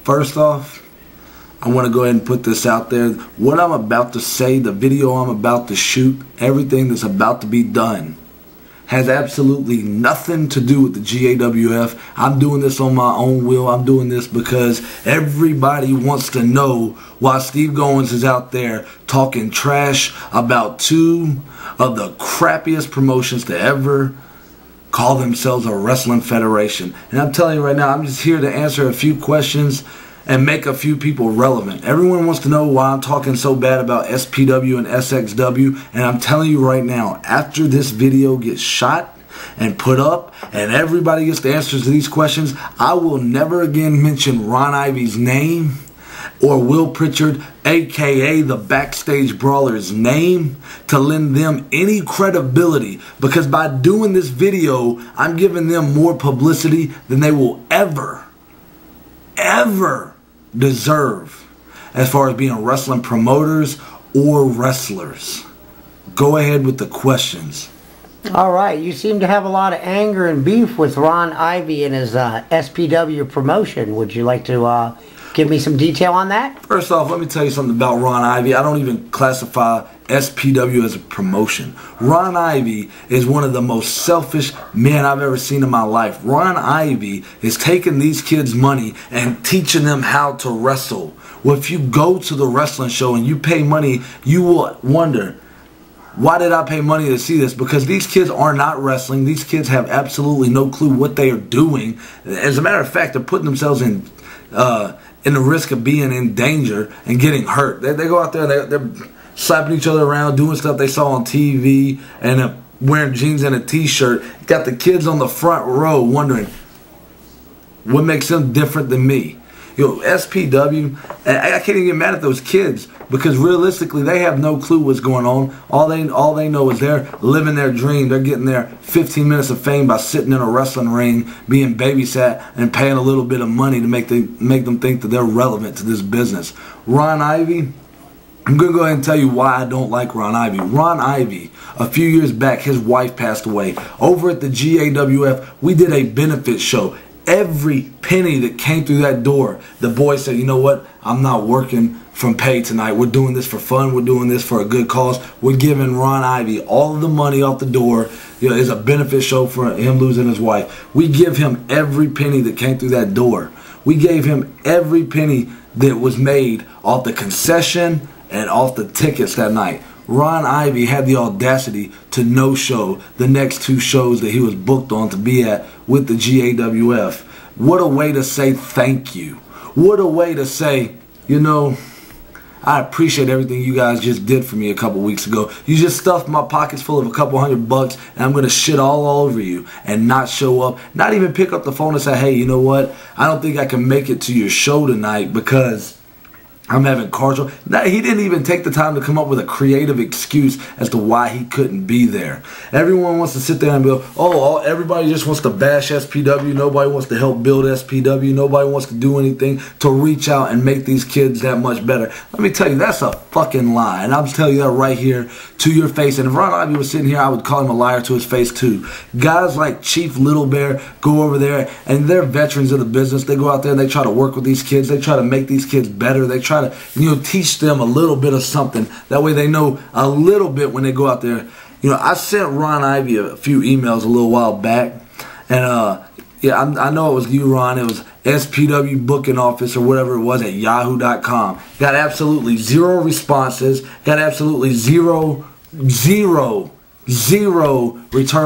First off, I want to go ahead and put this out there. What I'm about to say, the video I'm about to shoot, everything that's about to be done has absolutely nothing to do with the GAWF. I'm doing this on my own will. I'm doing this because everybody wants to know why Steve Goins is out there talking trash about two of the crappiest promotions to ever call themselves a wrestling federation. And I'm telling you right now, I'm just here to answer a few questions and make a few people relevant. Everyone wants to know why I'm talking so bad about SPW and SXW, and I'm telling you right now, after this video gets shot and put up and everybody gets the answers to these questions, I will never again mention Ron Ivy's name or Will Pritchard, aka the Backstage Brawler's name, to lend them any credibility, because by doing this video, I'm giving them more publicity than they will ever deserve as far as being wrestling promoters or wrestlers. Go ahead with the questions. All right, you seem to have a lot of anger and beef with Ron Ivy and his SPW promotion. Would you like to give me some detail on that? First off, let me tell you something about Ron Ivy. I don't even classify SPW as a promotion. Ron Ivy is one of the most selfish men I've ever seen in my life. Ron Ivy is taking these kids' money and teaching them how to wrestle. Well, if you go to the wrestling show and you pay money, you will wonder, why did I pay money to see this? Because these kids are not wrestling. These kids have absolutely no clue what they are doing. As a matter of fact, they're putting themselves in the risk of being in danger and getting hurt. They go out there, they're slapping each other around, doing stuff they saw on TV, and wearing jeans and a t-shirt. Got the kids on the front row wondering, what makes them different than me? SPW, I can't even get mad at those kids, because realistically they have no clue what's going on. All they know is they're living their dream. They're getting their 15 minutes of fame by sitting in a wrestling ring, being babysat, and paying a little bit of money to make them think that they're relevant to this business. Ron Ivy, I'm going to go ahead and tell you why I don't like Ron Ivy. Ron Ivy, a few years back, his wife passed away. Over at the GAWF, we did a benefit show. Every penny that came through that door, the boys said, you know what, I'm not working from pay tonight. We're doing this for fun. We're doing this for a good cause. We're giving Ron Ivy all of the money off the door. It's a benefit show for him losing his wife. We give him every penny that came through that door. We gave him every penny that was made off the concession and off the tickets that night. Ron Ivy had the audacity to no-show the next two shows that he was booked on to be at with the GAWF. What a way to say thank you. What a way to say, you know, I appreciate everything you guys just did for me a couple weeks ago. You just stuffed my pockets full of a couple $100 and I'm going to shit all over you and not show up. Not even pick up the phone and say, hey, you know what? I don't think I can make it to your show tonight because I'm having car trouble. He didn't even take the time to come up with a creative excuse as to why he couldn't be there. Everyone wants to sit there and be, oh, everybody just wants to bash SPW. Nobody wants to help build SPW. Nobody wants to do anything to reach out and make these kids that much better. Let me tell you, that's a fucking lie. And I'm telling you that right here to your face. And if Ron Ivy was sitting here, I would call him a liar to his face too. Guys like Chief Little Bear go over there and they're veterans of the business. They go out there and they try to work with these kids. They try to make these kids better. They try to, teach them a little bit of something. That way they know a little bit when they go out there. I sent Ron Ivy a few emails a little while back. And, yeah, I know it was you, Ron. It was SPW booking office or whatever it was at yahoo.com. Got absolutely zero responses. Got absolutely zero return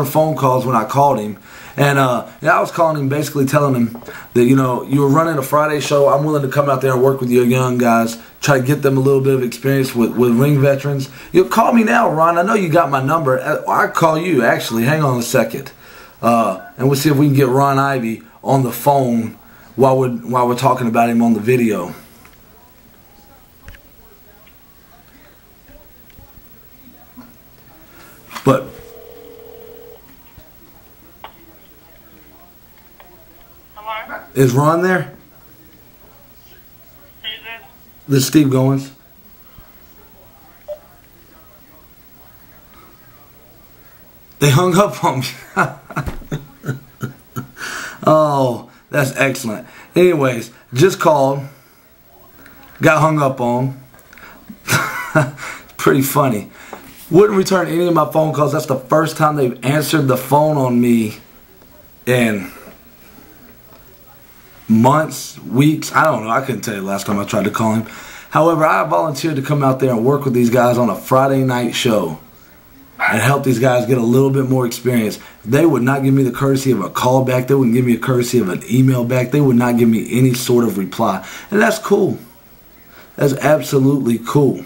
phone calls when I called him. And I was calling him, basically telling him that, you were running a Friday show. I'm willing to come out there and work with your young guys, try to get them a little bit of experience with ring veterans. Call me now, Ron. I know you got my number. I'll call you, actually. Hang on a second. And we'll see if we can get Ron Ivy on the phone while we're talking about him on the video. But is Ron there? This is Steve Goins. They hung up on me. Oh, that's excellent. Anyways, just called. Got hung up on. Pretty funny. Wouldn't return any of my phone calls. That's the first time they've answered the phone on me in months, weeks. I don't know. I couldn't tell you the last time I tried to call him. However, I volunteered to come out there and work with these guys on a Friday night show and help these guys get a little bit more experience. They would not give me the courtesy of a call back. They wouldn't give me a courtesy of an email back. They would not give me any sort of reply. And that's cool. That's absolutely cool.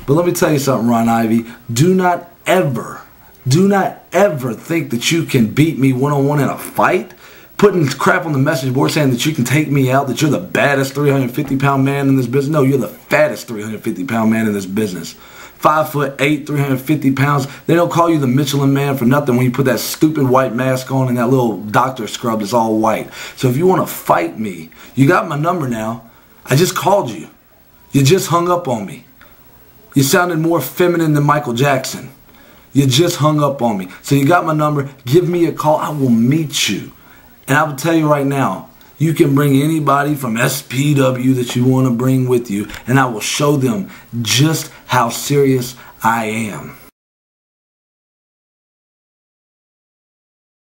But let me tell you something, Ron Ivy. Do not ever think that you can beat me one-on-one in a fight. Putting crap on the message board saying that you can take me out, that you're the baddest 350-pound man in this business. No, you're the fattest 350-pound man in this business. 5'8", 350 pounds. They don't call you the Michelin Man for nothing when you put that stupid white mask on and that little doctor scrub that's all white. So if you want to fight me, you got my number now. I just called you. You just hung up on me. You sounded more feminine than Michael Jackson. You just hung up on me. So you got my number. Give me a call. I will meet you. And I will tell you right now, you can bring anybody from SPW that you want to bring with you, and I will show them just how serious I am.